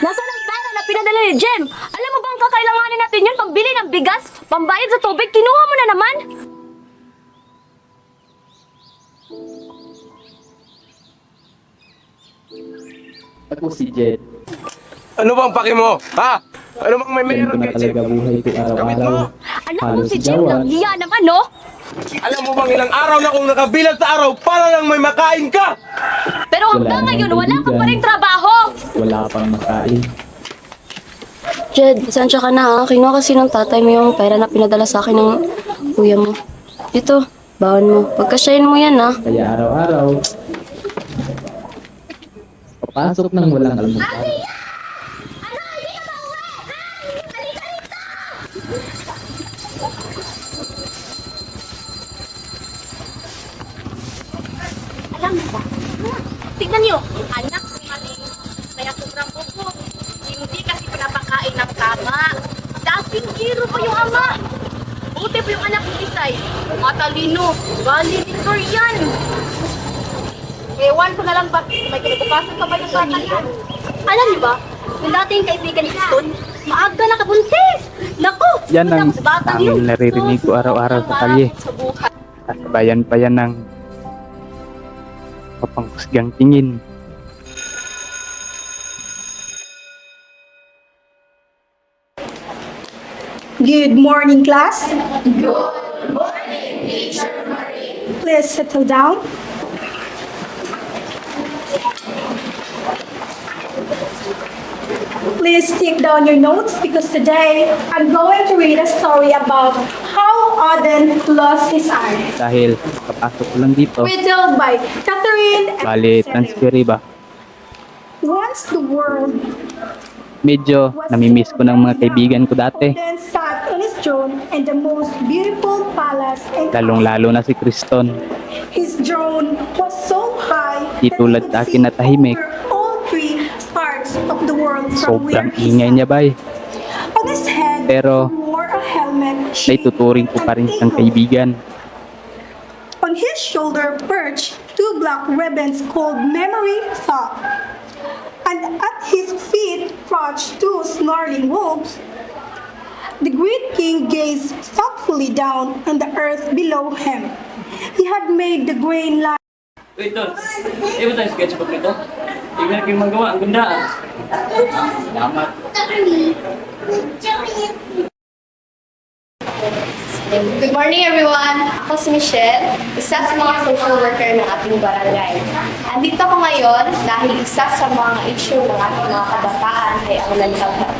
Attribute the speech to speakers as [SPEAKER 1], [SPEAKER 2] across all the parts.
[SPEAKER 1] Nasaan ang pera na pinadala ni Jem? Alam mo bang kakailanganin natin yun? Pambili ng bigas? Pambayad sa tubig? Kinuha mo na naman?
[SPEAKER 2] Ako si Jed.
[SPEAKER 3] Ano bang paki mo? Ha? Ano bang may
[SPEAKER 2] Ganito
[SPEAKER 3] meron
[SPEAKER 2] na
[SPEAKER 3] kay Jim?
[SPEAKER 2] talaga buhay ko
[SPEAKER 3] Gamit
[SPEAKER 2] araw-araw.
[SPEAKER 3] mo.
[SPEAKER 1] Alam mo
[SPEAKER 2] Halos
[SPEAKER 1] si Jem
[SPEAKER 2] gawa.
[SPEAKER 1] lang, hiya naman, no?
[SPEAKER 3] Alam mo bang ilang araw na akong nakabilang sa araw para lang may makain ka?
[SPEAKER 1] Pero hanggang
[SPEAKER 2] Wala
[SPEAKER 1] ngayon,
[SPEAKER 2] namang
[SPEAKER 1] wala ka pa
[SPEAKER 2] kaibigan.
[SPEAKER 1] rin trabaho!
[SPEAKER 2] Wala pang makain.
[SPEAKER 4] Jed, pasensya ka na ha. Kinuha kasi ng tatay mo yung pera na pinadala sa akin ng kuya mo. Ito, baon mo. Pagkasyahin mo yan ha.
[SPEAKER 2] Kaya araw-araw, papasok ng walang almusal.
[SPEAKER 1] Alam mo ba? Tingnan niyo, anak ni Mali. Kaya sobrang buko. Hindi kasi pinapakain ng tama. Dating hero pa yung ama. Buti pa yung anak ni Isay. Matalino. Valedictor yan. Ewan ko na lang ba, may kinabukasan pa ba yung bata yan? Alam niyo ba, yung dating kaibigan ni Kriston, maaga nakabuntis. Naku,
[SPEAKER 5] Yan ang
[SPEAKER 1] punta ko sa batang yun.
[SPEAKER 5] naririnig ko araw-araw sa kalye.
[SPEAKER 1] Sa buhay.
[SPEAKER 5] Kasabayan pa yan ng papangkusgang tingin.
[SPEAKER 6] Good morning, class. Good morning, Teacher Marie. Please settle down. Please take down your notes because today I'm going to read a story about how Auden lost his eye.
[SPEAKER 5] Dahil kapasok ko lang dito,
[SPEAKER 6] Written by Catherine and
[SPEAKER 5] bali
[SPEAKER 6] Sarah.
[SPEAKER 5] transferi ba?
[SPEAKER 6] Once the world
[SPEAKER 5] Medyo namimiss ko ng mga kaibigan ko dati.
[SPEAKER 6] Auden sat on his throne in the most beautiful palace in
[SPEAKER 5] Lalong-lalo na si Kriston.
[SPEAKER 6] His drone was so high
[SPEAKER 5] Di
[SPEAKER 6] that
[SPEAKER 5] tulad
[SPEAKER 6] he could
[SPEAKER 5] akin na
[SPEAKER 6] see
[SPEAKER 5] tahimik.
[SPEAKER 6] over all three parts of the world from where
[SPEAKER 5] Sobrang
[SPEAKER 6] he
[SPEAKER 5] ingay
[SPEAKER 6] sat.
[SPEAKER 5] niya bay.
[SPEAKER 6] On his head,
[SPEAKER 5] Pero,
[SPEAKER 6] he wore a helmet
[SPEAKER 5] May
[SPEAKER 6] shaped
[SPEAKER 5] tuturing ko pa rin
[SPEAKER 6] like
[SPEAKER 5] siyang
[SPEAKER 6] eagle.
[SPEAKER 5] kaibigan.
[SPEAKER 6] On his shoulder perched two black ribbons called memory thought. And at his feet crouched two snarling wolves. The great king gazed thoughtfully down on the earth below him. He had made the grain lie.
[SPEAKER 7] Wait, Tol. Di ba tayo sketchbook nito? Tingnan natin magawa. Ang ganda ah. Salamat.
[SPEAKER 8] Good morning everyone! Ako si Michelle, isa sa mga social worker ng ating barangay. Andito ako ngayon dahil isa sa mga issue ng ating mga kabataan ay ang mental health.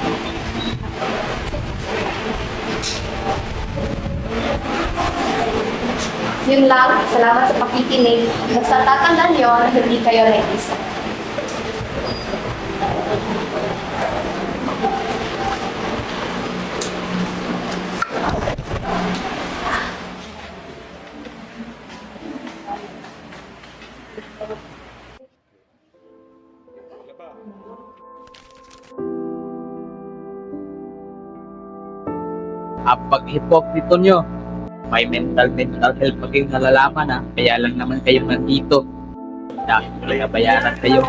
[SPEAKER 8] Yun lang, salamat sa pakikinig. Basta tatandaan nyo na hindi kayo nag-isa.
[SPEAKER 5] Pag-hipokrito nyo, may mental health pa kayong nalalaman ha. Kaya lang naman kayo nandito. Dahil talaga bayaran kayo.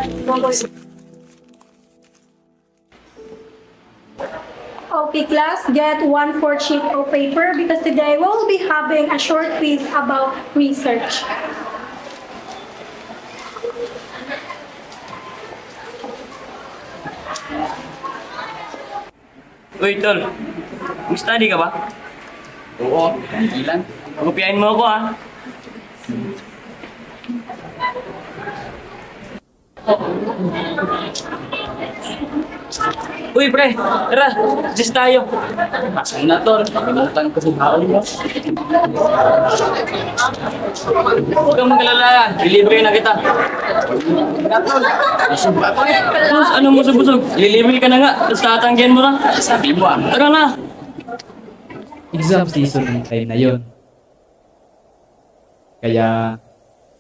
[SPEAKER 6] Okay, class, get 1/4 sheet of paper because today we'll be having a short quiz about research.
[SPEAKER 7] Uy, Tol. Mag-study ka ba?
[SPEAKER 5] Oo, ilan?
[SPEAKER 7] Pagkupiahin mo ako ah. Uy, pre. Tara. Just tayo.
[SPEAKER 5] Pasok na tol, nakalimutan ko sa baon mo.
[SPEAKER 7] Huwag kang mag-alala. Lilibre na kita. Tapos, ano mo sa busog? Lilibre ka na nga. Tapos tatanggihan mo na.
[SPEAKER 5] Sabi mo
[SPEAKER 7] Tara na.
[SPEAKER 2] Exam season ng time na yon. Kaya,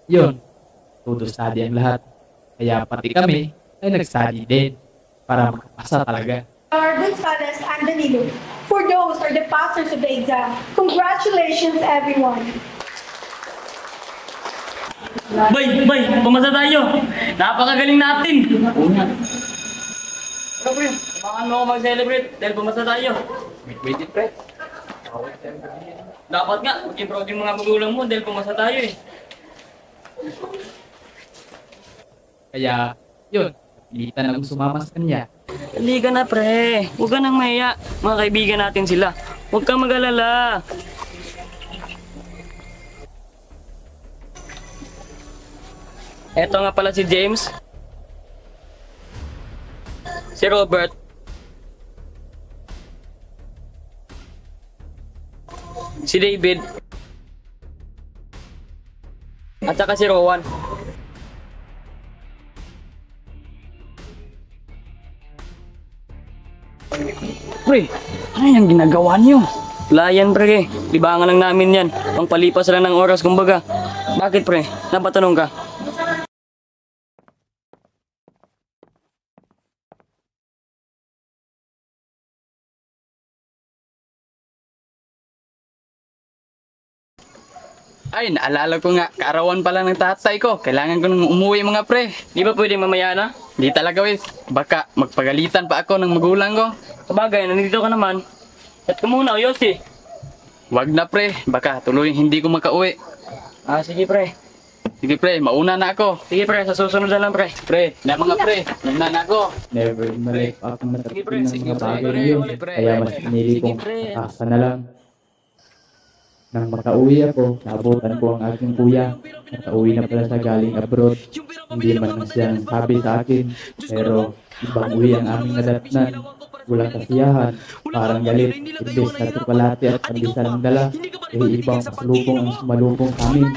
[SPEAKER 2] yun, todo study ang lahat. Kaya pati kami ay nag-study din para makapasa talaga.
[SPEAKER 6] Our Gonzales and Danilo. For those are the passers of the exam. Congratulations, everyone.
[SPEAKER 7] Bay, pumasa tayo. Napakagaling natin. pre. Samahan mo ako mag-celebrate dahil bumasa tayo.
[SPEAKER 5] Wait, pre.
[SPEAKER 7] Dapat nga, maging proud yung mga magulang mo dahil bumasa tayo eh.
[SPEAKER 2] Kaya, yun, pilitan akong sumama sa kanya.
[SPEAKER 7] Hindi ka na pre. Huwag ka nang mahiya. Mga kaibigan natin sila. Huwag kang mag-alala. Eto nga pala si James. Si Robert. Si David. At saka si Rowan. Pre, ano yung ginagawa niyo? Wala yan pre, libangan lang namin yan. Pangpalipas lang ng oras kumbaga. Bakit pre? Napatanong ka?
[SPEAKER 5] Ay, naalala ko nga, kaarawan pala ng tatay ko. Kailangan ko nang umuwi mga pre.
[SPEAKER 7] Di ba pwede mamaya na?
[SPEAKER 5] Di talaga wes. Baka magpagalitan pa ako ng magulang ko.
[SPEAKER 7] Sabagay, nandito ka naman. Chat ka muna, Yossi.
[SPEAKER 5] Wag na pre, baka tuloy hindi ko makauwi.
[SPEAKER 7] Ah, sige pre.
[SPEAKER 5] Sige pre, mauna na ako.
[SPEAKER 7] Sige pre, sa susunod na lang pre.
[SPEAKER 5] Pre, na mga pre, mauna na ako.
[SPEAKER 2] Never mali akong
[SPEAKER 7] Sige, pre.
[SPEAKER 2] natatapin ng
[SPEAKER 5] Sige,
[SPEAKER 2] mga
[SPEAKER 5] pre.
[SPEAKER 2] bagay
[SPEAKER 5] Pre,
[SPEAKER 2] na yun.
[SPEAKER 5] pre.
[SPEAKER 2] Kaya mas pinili
[SPEAKER 7] Sige,
[SPEAKER 2] kong
[SPEAKER 7] pre.
[SPEAKER 2] makasa na lang. Nang makauwi ako, naabutan ko ang aking kuya. Nakauwi na pala sa galing abroad. Hindi man lang siya sabi sa akin. Pero ibang uwi ang aming nadatnan. Walang kasiyahan, parang galit. Imbes na tsokolate at pandesal ang dala. Ibang pasalubong ang sumalubong sa amin.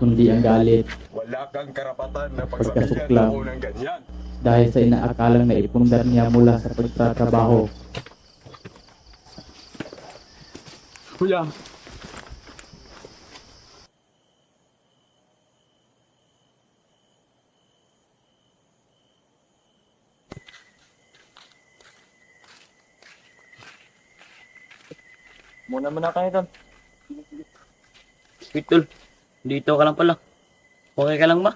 [SPEAKER 2] Kundi ang galit.
[SPEAKER 3] Wala kang karapatan na
[SPEAKER 2] Pagkasuklam.
[SPEAKER 3] ako ng ganyan.
[SPEAKER 2] Dahil sa inaakalang naipundar niya mula sa pagtatrabaho.
[SPEAKER 5] Kuya,
[SPEAKER 7] Muna kayo doon. Sweet tol, dito ka lang pala. Okay ka lang ba?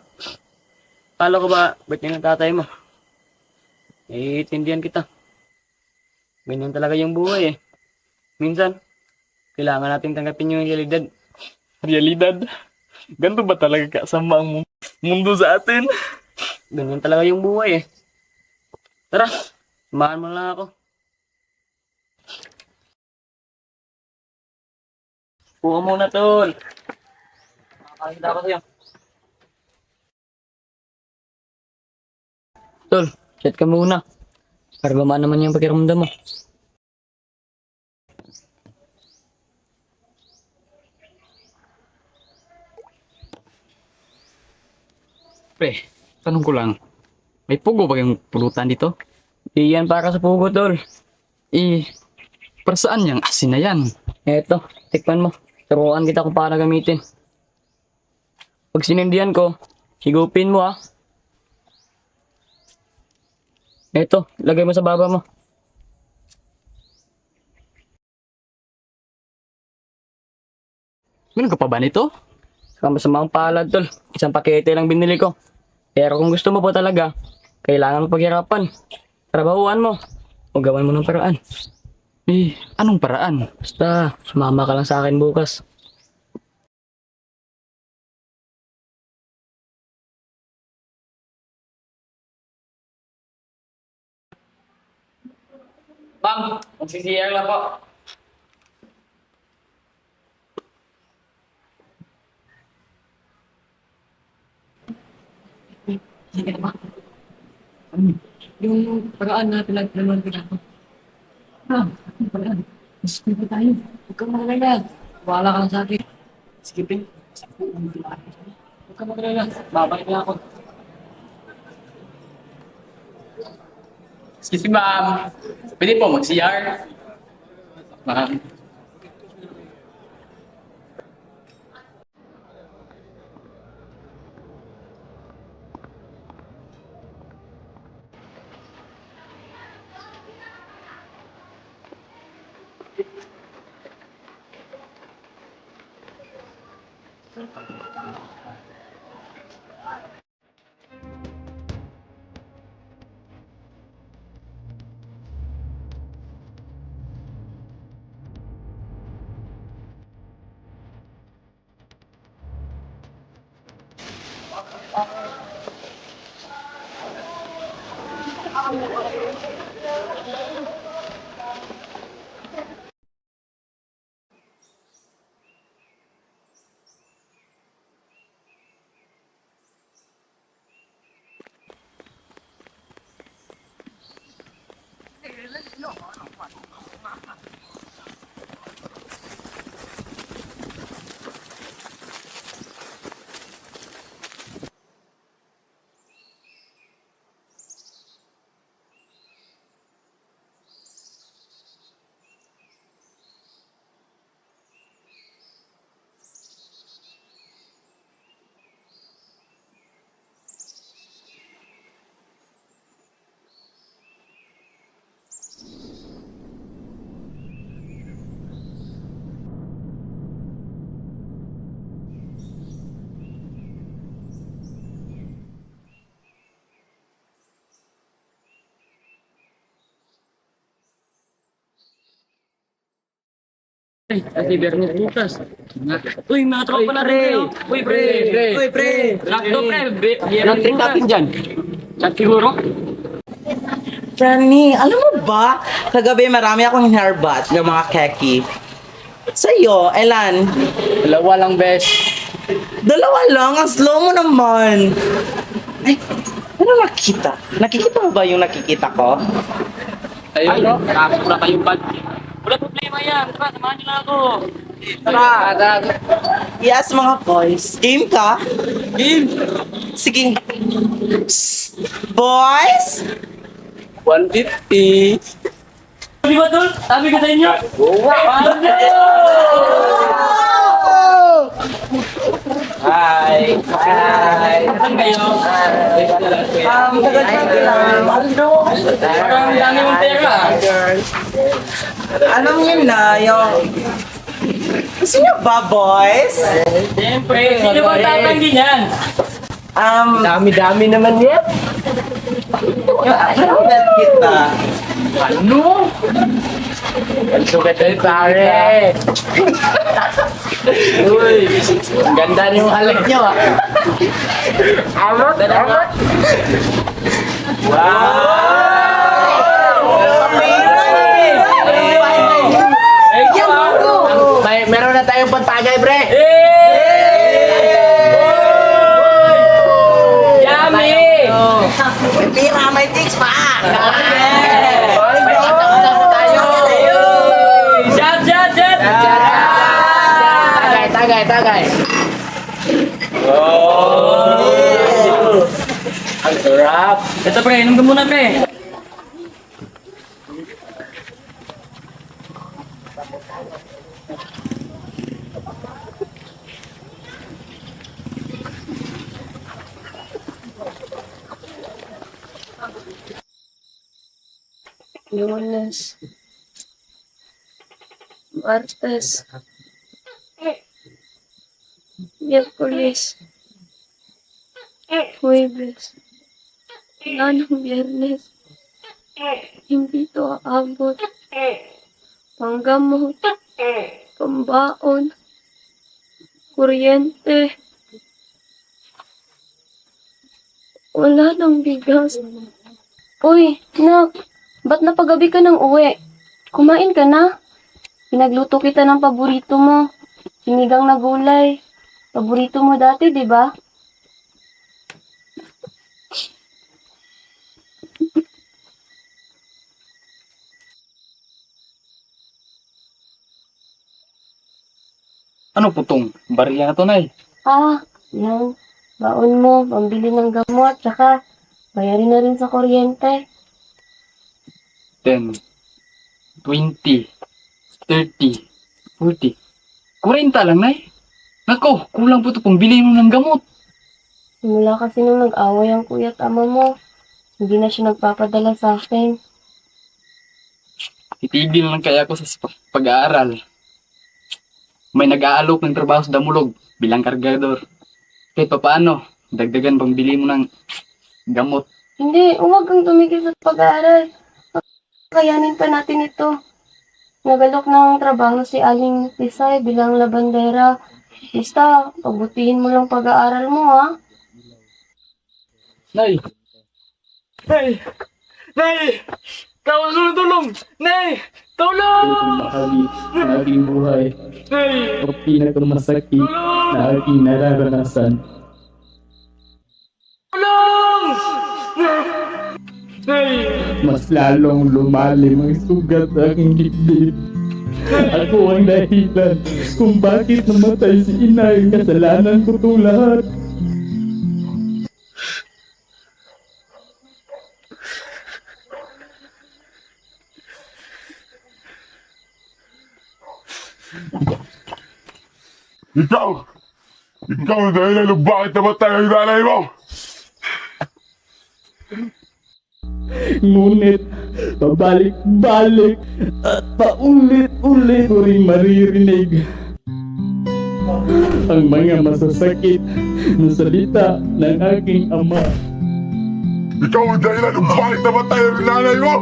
[SPEAKER 7] Kala ko ba, birthday ng tatay mo? Eh, tindihan kita. Ganyan talaga yung buhay eh. Minsan, kailangan natin tanggapin yung realidad.
[SPEAKER 5] realidad. Ganito ba talaga kasama ang mundo sa atin?
[SPEAKER 7] Ganyan talaga yung buhay eh. Tara, samahan mo lang ako. Puha muna tol. Makakakita ako sa'yo. Tol, chat ka muna. Para gumaan naman yung pakiramdam mo.
[SPEAKER 5] Pre, tanong ko lang. May pugo ba yung pulutan dito?
[SPEAKER 7] Di yan para sa pugo tol.
[SPEAKER 5] Eh, para saan yung asin na yan?
[SPEAKER 7] Eto, tikman mo. Turuan kita kung paano gamitin. Pag sinindihan ko, higupin mo ah. Eto, lagay mo sa baba mo.
[SPEAKER 5] Meron ka pa ba nito?
[SPEAKER 7] Saka masama ang palad tol. Isang pakete lang binili ko. Pero kung gusto mo po talaga, kailangan mo paghirapan. Trabahuan mo. O gawan mo ng paraan.
[SPEAKER 5] Eh, anong paraan?
[SPEAKER 7] Basta, sumama ka lang sa akin bukas. Ma'am, magsisiyar lang po.
[SPEAKER 9] Yung paraan na pinagplanuan ko ako. Yung paraan. Mas pa tayo. Huwag kang magalala. Wala ka lang sa akin. Sige, Pin. Huwag kang magalala. Babalik na ako.
[SPEAKER 5] Excuse me, ma'am. Pwede po mag-CR? Ma'am.
[SPEAKER 7] Kasi Bernie bukas. Uy, mga tropa na rin kayo. Uy, pre.
[SPEAKER 3] Uy, pre!
[SPEAKER 7] Lakto, pre.
[SPEAKER 3] Anong trip natin dyan?
[SPEAKER 7] Chat siguro?
[SPEAKER 10] Franny, alam mo ba, kagabi marami akong hairbat ng mga keki. Sa'yo, Elan,
[SPEAKER 7] Dalawa lang, bes.
[SPEAKER 10] dalawa lang, ang slow mo naman. Ay, ano nakikita? Nakikita mo ba yung nakikita ko?
[SPEAKER 7] Ayun, no? Nakakasura kayong bad. Wala problema yan. Tara, samahan niyo na ako. Tara.
[SPEAKER 10] Yes, mga boys. Game ka?
[SPEAKER 7] Game.
[SPEAKER 10] Sige. Psst. Boys?
[SPEAKER 7] 150. Di ba, Tol? Sabi ko sa inyo.
[SPEAKER 3] Hi! Hi!
[SPEAKER 7] Saan kayo?
[SPEAKER 10] Tagal-tagal lang.
[SPEAKER 7] Parang dami mong pera.
[SPEAKER 10] Alam niyo na, yung... Gusto niyo ba, boys?
[SPEAKER 7] Siyempre, sino bang tatanggi niyan?
[SPEAKER 3] Dami-dami naman yan!
[SPEAKER 10] Yung bet kita.
[SPEAKER 7] Ano?
[SPEAKER 3] Ang sugat ay pare! Uy! Ang ganda yung halag nyo ah! Amot! Amot! Meron na tayong pantagay, pre!
[SPEAKER 7] Yummy!
[SPEAKER 10] May pira, may chicks pa!
[SPEAKER 7] Shot!
[SPEAKER 3] Tagay! Ang sarap!
[SPEAKER 7] Ito pre, inom ka muna pre.
[SPEAKER 4] Lunes. Martes. Miyerkules. Huwebes. Anong Biyernes. Hindi to aabot. Panggamot. Pambaon. Kuryente. Wala nang bigas. Uy, nak. Ba't napagabi ka ng uwi? Kumain ka na? Pinagluto kita ng paborito mo. Sinigang na gulay. Paborito mo dati, di ba?
[SPEAKER 7] Ano putong? Barya na to, Nay.
[SPEAKER 4] Yan. Baon mo, pambili ng gamot, tsaka bayarin na rin sa kuryente.
[SPEAKER 7] 10, 20, 30, 40. 40 lang, Nay. Nako, kulang po ito pang bilhin mo ng gamot.
[SPEAKER 4] Simula kasi nung nag-away ang kuya at ama mo, hindi na siya nagpapadala sa akin.
[SPEAKER 7] Itigil lang kaya ako sa pag-aaral. May nag-aalok ng trabaho sa Damulog bilang kargador. Kahit papaano, dagdagan pang bili mo ng gamot.
[SPEAKER 4] Hindi, huwag kang tumigil sa pag-aaral. Kayanin pa natin ito. Nagalok ng trabaho si Aling Tisay bilang labandera. Basta, pabutihin mo lang pag-aaral mo, ha?
[SPEAKER 7] Nay! Nay! Nay! Tulong! Nay! Tulong!
[SPEAKER 2] Bahagi ng aking buhay
[SPEAKER 7] Nay!
[SPEAKER 2] o pinakamasakit na aking nararanasan.
[SPEAKER 7] Tulong! Nay!
[SPEAKER 2] Mas lalong lumalim ang sugat sa aking dibdib. Ako ang dahilan kung bakit namatay si inay. Kasalanan ko itong lahat.
[SPEAKER 11] Ikaw! Ikaw ang dahilan kung bakit namatay ang nanay mo!
[SPEAKER 2] Ngunit, pabalik-balik at paulit-ulit ko rin maririnig ang mga masasakit na salita ng aking ama.
[SPEAKER 11] Ikaw ang dahilan kung bakit namatay ang nanay mo!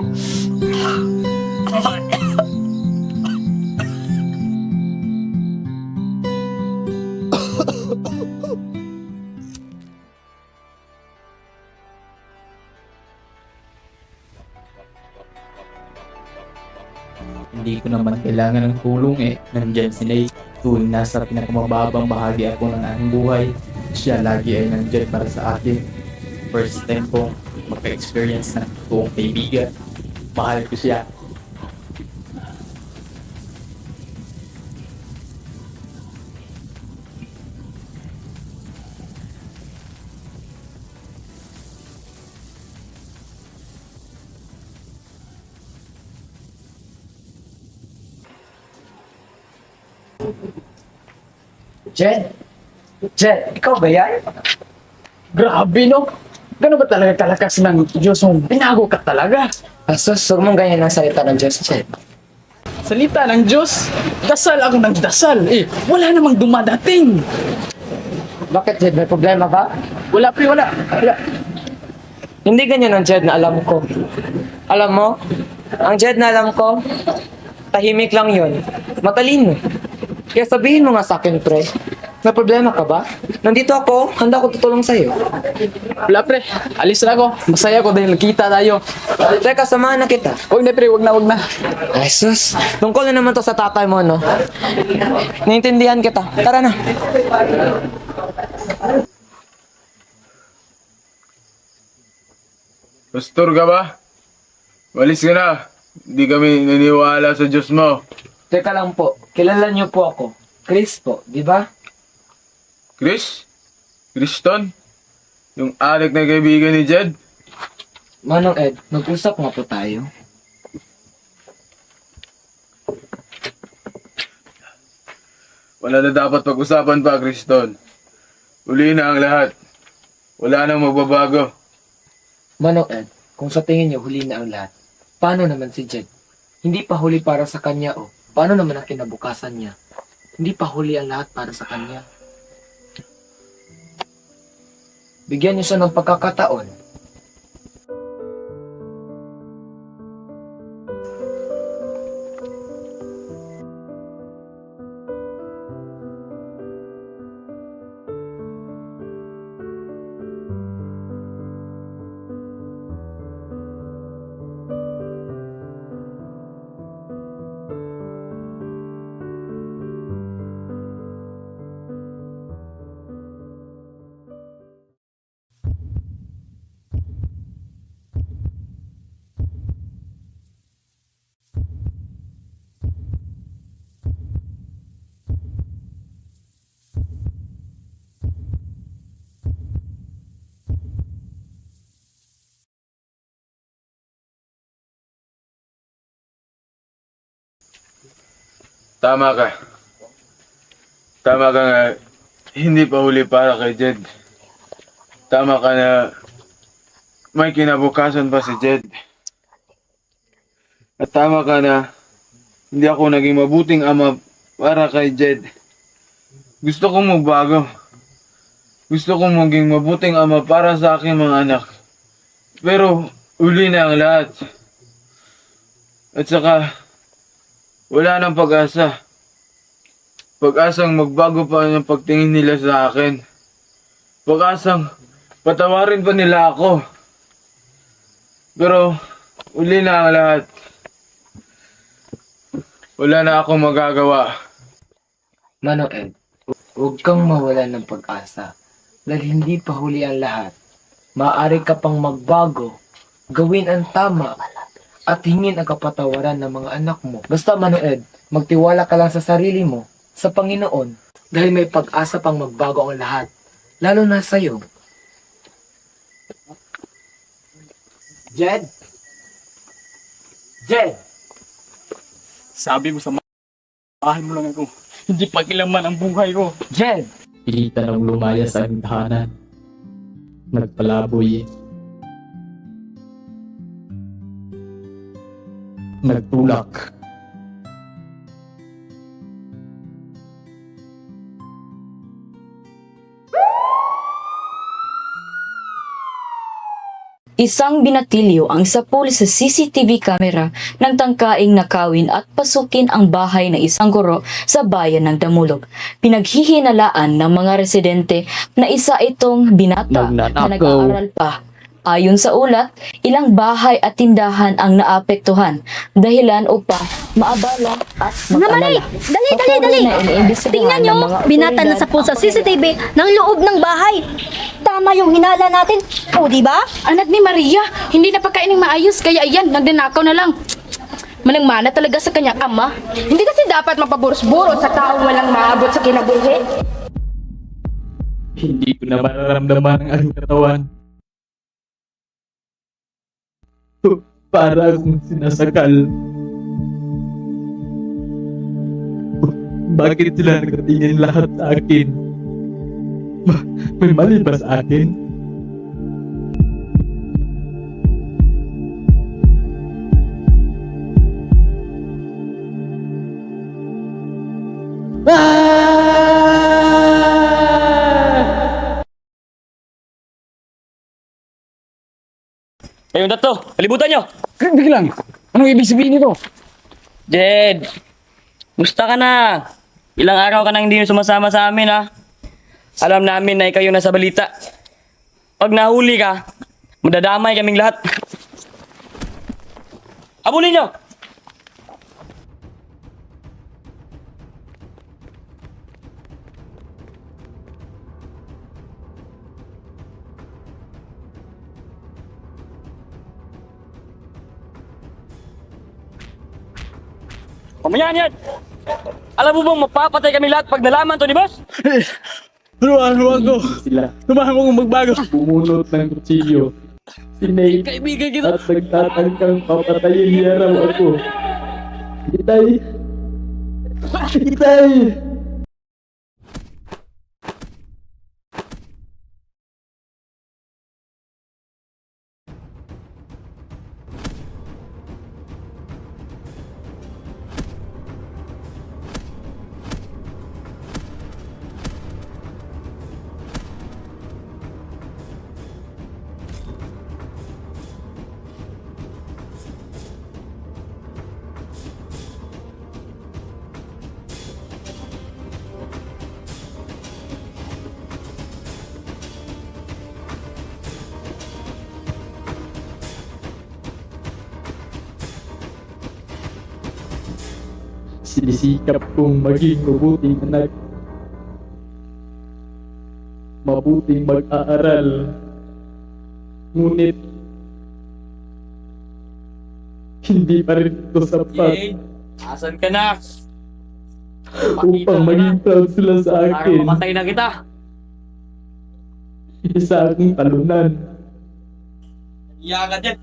[SPEAKER 2] Hindi ko naman kailangan ng tulong eh. Nandyan si Nay. Tuwing nasa pinakamababang bahagi ako ng aking buhay, siya lagi ay nandyan para sa akin. First time kong maka-experience ng totoong kaibigan. Mahal ko siya.
[SPEAKER 9] Jed? Jed, ikaw ba yan? Grabe, no? Gano'n ba talaga kalakas ng Diyos mong binago ka talaga?
[SPEAKER 10] Asos, huwag mong ganyan ang salita ng Diyos, Jed.
[SPEAKER 9] Salita ng Diyos, dasal ako ng dasal. Wala namang dumadating.
[SPEAKER 10] Bakit, Jed? May problema ka?
[SPEAKER 9] Wala, pre, wala.
[SPEAKER 10] Hindi ganyan ang Jed na alam ko. Alam mo, ang Jed na alam ko, tahimik lang yun. Matalino. Kaya sabihin mo nga sa akin, pre, may problema ka ba? Nandito ako, handa ko tutulong sa'yo.
[SPEAKER 9] Wala, pre. Alis na ako. Masaya ko dahil kita tayo.
[SPEAKER 10] Teka, samahan na kita.
[SPEAKER 9] Huwag na, pre. Huwag na, huwag na.
[SPEAKER 10] Ay, sus. Tungkol na naman to sa tatay mo, no? Naintindihan kita. Tara na.
[SPEAKER 11] Pastor ka ba? Walis ka na. Hindi kami naniwala sa Diyos mo.
[SPEAKER 10] Teka lang po. Kilala niyo po ako. Chris po, di ba?
[SPEAKER 11] Chris? Kriston? Yung adik na kaibigan ni Jed?
[SPEAKER 10] Manong Ed, mag-usap nga po tayo.
[SPEAKER 11] Wala na dapat pag-usapan pa, Kriston. Uli na ang lahat. Wala nang magbabago.
[SPEAKER 10] Manong Ed, kung sa tingin niyo huli na ang lahat, paano naman si Jed? Hindi pa huli para sa kanya o paano naman ang kinabukasan niya? Hindi pa huli ang lahat para sa kanya. Bigyan niyo siya ng pagkakataon.
[SPEAKER 11] Tama ka. Tama ka nga. Hindi pa huli para kay Jed. Tama ka na may kinabukasan pa si Jed. At tama ka na hindi ako naging mabuting ama para kay Jed. Gusto kong magbago. Gusto kong maging mabuting ama para sa aking mga anak. Pero uli na ang lahat. At saka wala nang pag-asa. Pag-asang magbago pa ang pagtingin nila sa akin. Pag-asang patawarin pa nila ako. Pero, uli na ang lahat. Wala na akong magagawa.
[SPEAKER 10] Manoed, huwag kang mawala ng pag-asa. Dahil hindi pa huli ang lahat. Maaari ka pang magbago, gawin ang tama, at hingin ang kapatawaran ng mga anak mo. Basta Manoed, magtiwala ka lang sa sarili mo, sa Panginoon, dahil may pag-asa pang magbago ang lahat, lalo na sa'yo. Jed? Jed!
[SPEAKER 7] Sabi mo sa mahal mo lang ako. Hindi pakilaman ang buhay ko.
[SPEAKER 10] Jed!
[SPEAKER 2] Pilitan ng lumaya sa tahanan. Nagpalaboy. Nagtulak.
[SPEAKER 12] Isang binatilyo ang sapul sa CCTV camera ng tangkaing nakawin at pasukin ang bahay ng isang guro sa bayan ng Damulog. Pinaghihinalaan ng mga residente na isa itong binata na nag-aaral pa. Ayon sa ulat, ilang bahay at tindahan ang naapektuhan dahilan upang maabala at mag-alala.
[SPEAKER 13] Dali! Tingnan nyo, binata na sa pool sa CCTV ng loob ng bahay. Tama yung hinala natin. O, di ba?
[SPEAKER 1] Anak ni Maria, hindi napakain ng maayos, kaya ayan, nagnanakaw na lang. Manang-mana talaga sa kanyang ama. Hindi kasi dapat mapaburos-buros sa taong walang maabot sa kinabuhi.
[SPEAKER 2] Hindi ko na mararamdaman ang aking katawan. Para akong sinasakal. Bakit sila nagkatingin lahat sa akin? May mali ba sa akin?
[SPEAKER 7] Kayong tatlo, kalibutan nyo!
[SPEAKER 9] Biglang, anong ibig sabihin nito?
[SPEAKER 7] Jed! Musta ka na? Ilang araw ka na hindi sumasama sa amin ha? Alam namin na ikaw yung nasa balita. Pag nahuli ka, madadamay kaming lahat. Abulin nyo! Pamayan yan! Alam mo bang mapapatay kami lahat pag nalaman to ni boss?
[SPEAKER 2] Turuan mo ako! Sila. Tumahan mo kung magbago! Bumunot ng kutsilyo. Sinay.
[SPEAKER 7] Kaibigan kita!
[SPEAKER 2] At nagtatangkang papatayin niya raw ako. Itay! Itay! Sinisikap kong maging mabuting anak. Mabuting mag-aaral. Ngunit, hindi pa rin ito sapat
[SPEAKER 7] Asan ka na?
[SPEAKER 2] upang maging proud sila sa
[SPEAKER 7] Para
[SPEAKER 2] akin.
[SPEAKER 7] mamatay na kita.
[SPEAKER 2] Isa akong talunan.
[SPEAKER 7] Iya ka dyan.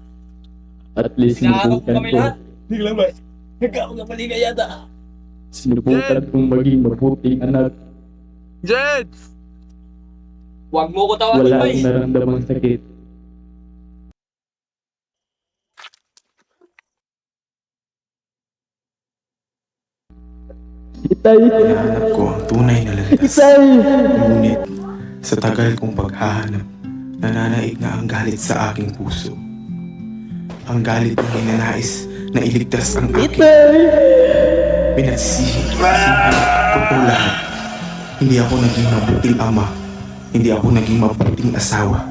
[SPEAKER 2] At least
[SPEAKER 7] Hinahanap
[SPEAKER 2] sinubukan
[SPEAKER 7] kami
[SPEAKER 2] ko.
[SPEAKER 7] lahat. Bigla ba? Nagkakamali ka yata.
[SPEAKER 2] Sinubukan kong maging mabuting anak.
[SPEAKER 11] Jed!
[SPEAKER 7] Huwag mo ko tawagin,
[SPEAKER 2] Wala
[SPEAKER 7] boy.
[SPEAKER 2] akong naramdamang sakit. Itay!
[SPEAKER 14] Hinahanap ko ang tunay na landas.
[SPEAKER 2] Itay!
[SPEAKER 14] Ngunit, sa tagal kong paghahanap, nananaig na ang galit sa aking puso. Ang galit na hinanais na iligtas ang aking pinagsisihan ko po lahat. Hindi ako naging mabuting ama. Hindi ako naging mabuting asawa.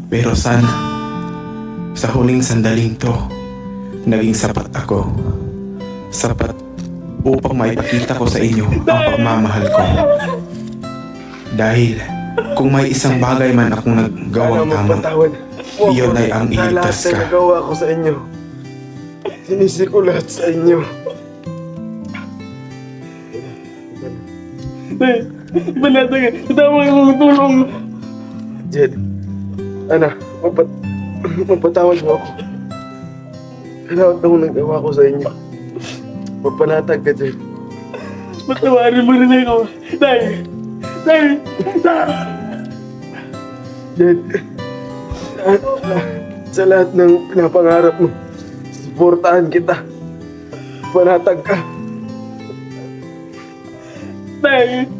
[SPEAKER 14] Pero sana, sa huling sandaling to, naging sapat ako. Sapat upang maipakita ko sa inyo ang pagmamahal ko. Dahil kung may isang bagay man akong naggawang tama, iyon ay ang iligtas ka.
[SPEAKER 11] Nagawa ko sa inyo. Sinisi ko lahat sa inyo. Banata ka. Tama yung tulong. Jed, anak, mapatawad mo ako. Kailangan akong nagawa ko sa inyo. Mapanatag ka, Jed. Patawarin mo rin ako. Tay! Jed, sa lahat ng pinapangarap mo, suportahan kita. Panatag ka. Tay!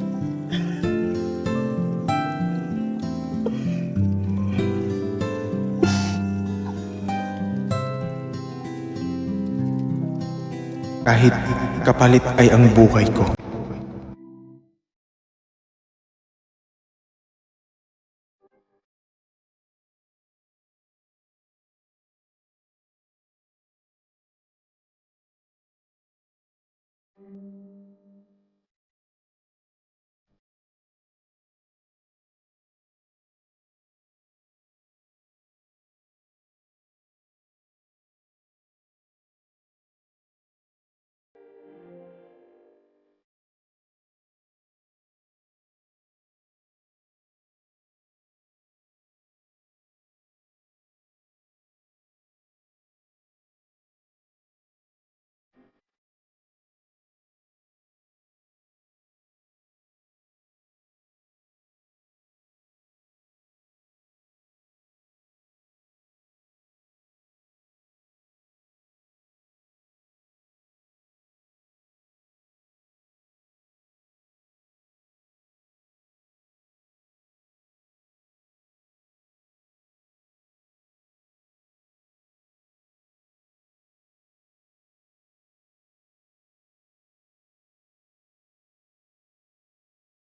[SPEAKER 14] Kahit kapalit ay ang buhay ko.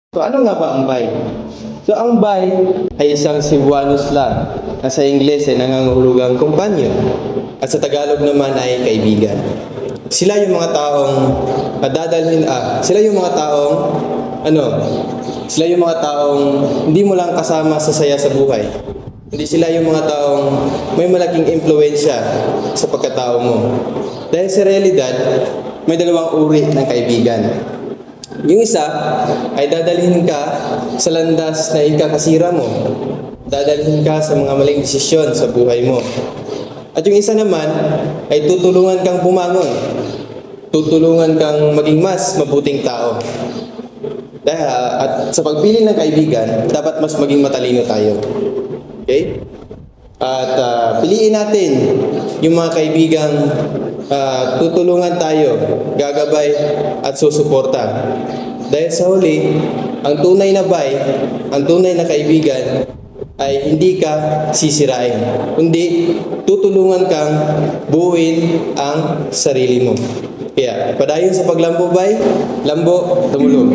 [SPEAKER 15] So ano nga ba ang bay? So ang bay ay isang Cebuano slang na sa Ingles ay nangangahulugang kumpanyo at sa Tagalog naman ay kaibigan. Sila yung mga taong sila yung mga taong hindi mo lang kasama sa saya sa buhay. Hindi sila yung mga taong may malaking impluwensya sa pagkatao mo. Dahil sa realidad, may dalawang uri ng kaibigan. Yung isa ay dadalhin ka sa landas na ikakasira mo. Dadalhin ka sa mga maling desisyon sa buhay mo. At yung isa naman ay tutulungan kang bumangon. Tutulungan kang maging mas mabuting tao. At sa pagpili ng kaibigan, dapat mas maging matalino tayo. Okay? At piliin natin yung mga kaibigang tutulungan tayo, gagabay at susuporta. Dahil sa huli, ang tunay na bay, ang tunay na kaibigan ay hindi ka sisirain, kundi tutulungan kang buuin ang sarili mo. Kaya, padayon sa paglambo bay, lambo, tumulog.